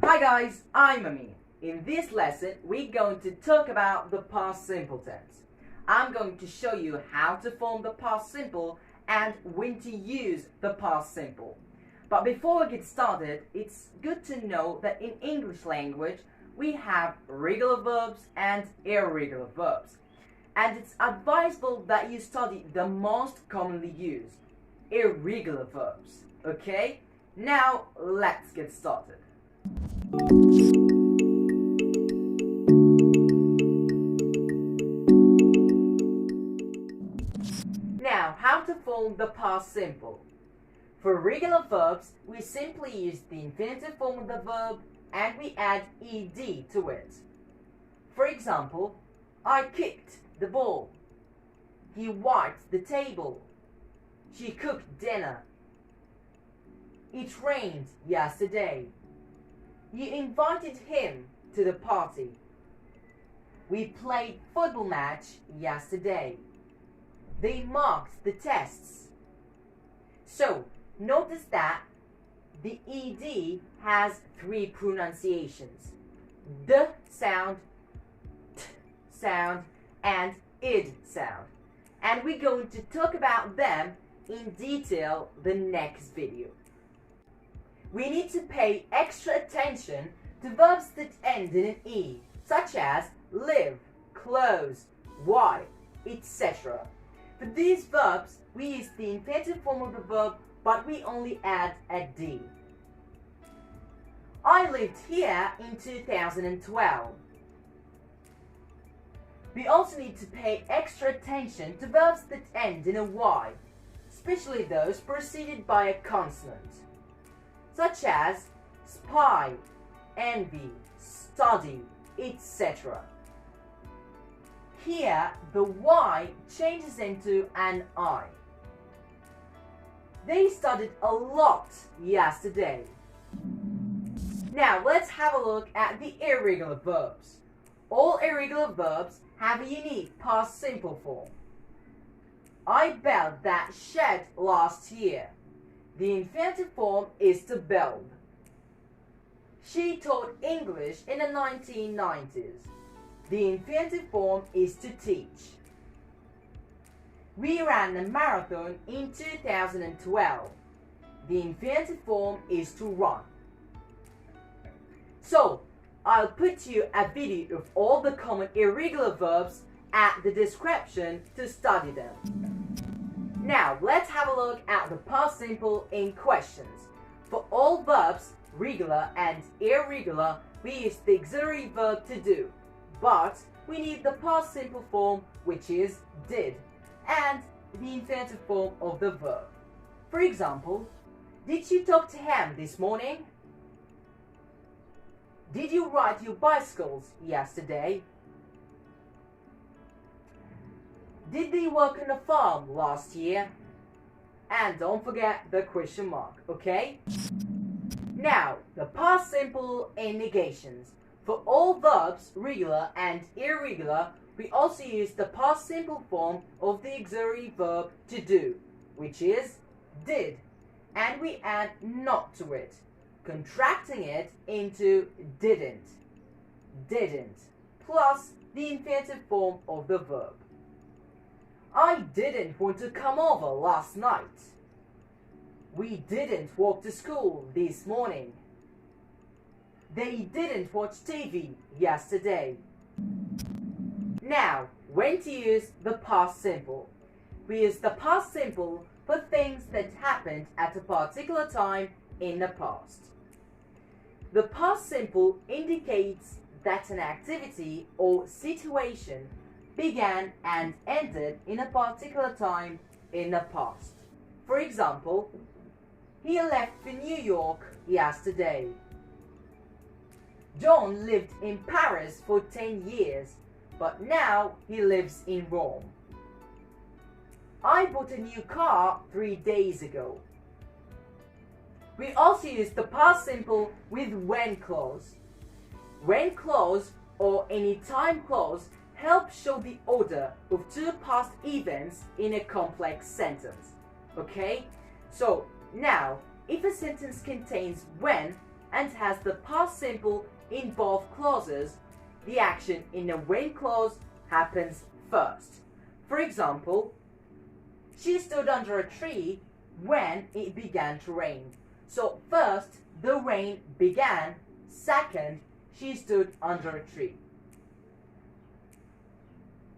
Hi guys, I'm Amin. In this lesson, we're going to talk about the past simple tense. I'm going to show you how to form the past simple and when to use the past simple. But before we get started, it's good to know that in English language, we have regular verbs and irregular verbs. And it's advisable that you study the most commonly used, irregular verbs. Okay? Now, let's get started. Now, how to form the past simple. For regular verbs, we simply use the infinitive form of the verb and we add ed to it. For example, I kicked the ball. He wiped the table. She cooked dinner. It rained yesterday. You invited him to the party. We played football match yesterday. They marked the tests. So, notice that the ed has three pronunciations. The sound, t sound, and id sound. And we're going to talk about them in detail the next video. We need to pay extra attention to verbs that end in an e, such as live, close, wipe, etc. For these verbs, we use the infinitive form of the verb, but we only add a d. I lived here in 2012. We also need to pay extra attention to verbs that end in a y, especially those preceded by a consonant, such as spy, envy, study, etc. Here, the y changes into an I. They studied a lot yesterday. Now, let's have a look at the irregular verbs. All irregular verbs have a unique past simple form. I built that shed last year. The infinitive form is to build. She taught English in the 1990s. The infinitive form is to teach. We ran a marathon in 2012. The infinitive form is to run. So, I'll put you a video of all the common irregular verbs at the description to study them. Now, let's have a look at the past simple in questions. For all verbs, regular and irregular, we use the auxiliary verb to do. But we need the past simple form, which is did, and the infinitive form of the verb. For example, did you talk to him this morning? Did you ride your bicycles yesterday? Did they work on a farm last year? And don't forget the question mark, okay? Now, the past simple in negations. For all verbs, regular and irregular, we also use the past simple form of the auxiliary verb to do, which is did, and we add not to it, contracting it into didn't, plus the infinitive form of the verb. I didn't want to come over last night. We didn't walk to school this morning. They didn't watch TV yesterday. Now, when to use the past simple. We use the past simple for things that happened at a particular time in the past. The past simple indicates that an activity or situation began and ended in a particular time in the past. For example, he left for New York yesterday. John lived in Paris for 10 years, but now he lives in Rome. I bought a new car 3 days ago. We also use the past simple with when clause. When clause or any time clause helps show the order of two past events in a complex sentence. Okay? So, now, if a sentence contains when and has the past simple in both clauses, the action in the when clause happens first. For example, she stood under a tree when it began to rain. So first, the rain began. Second, she stood under a tree.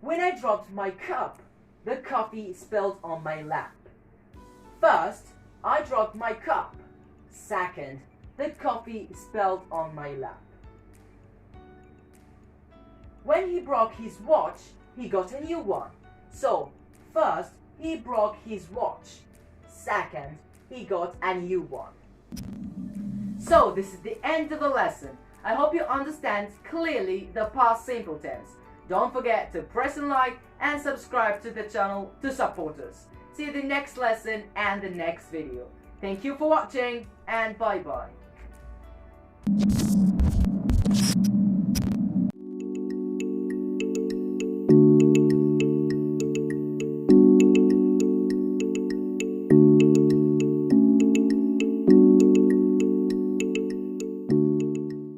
When I dropped my cup, the coffee spilled on my lap. First, I dropped my cup. Second, the coffee spilled on my lap. When he broke his watch, he got a new one. So, first, he broke his watch. Second, he got a new one. So, this is the end of the lesson. I hope you understand clearly the past simple tense. Don't forget to press and like and subscribe to the channel to support us. See you in the next lesson and the next video. Thank you for watching and bye bye.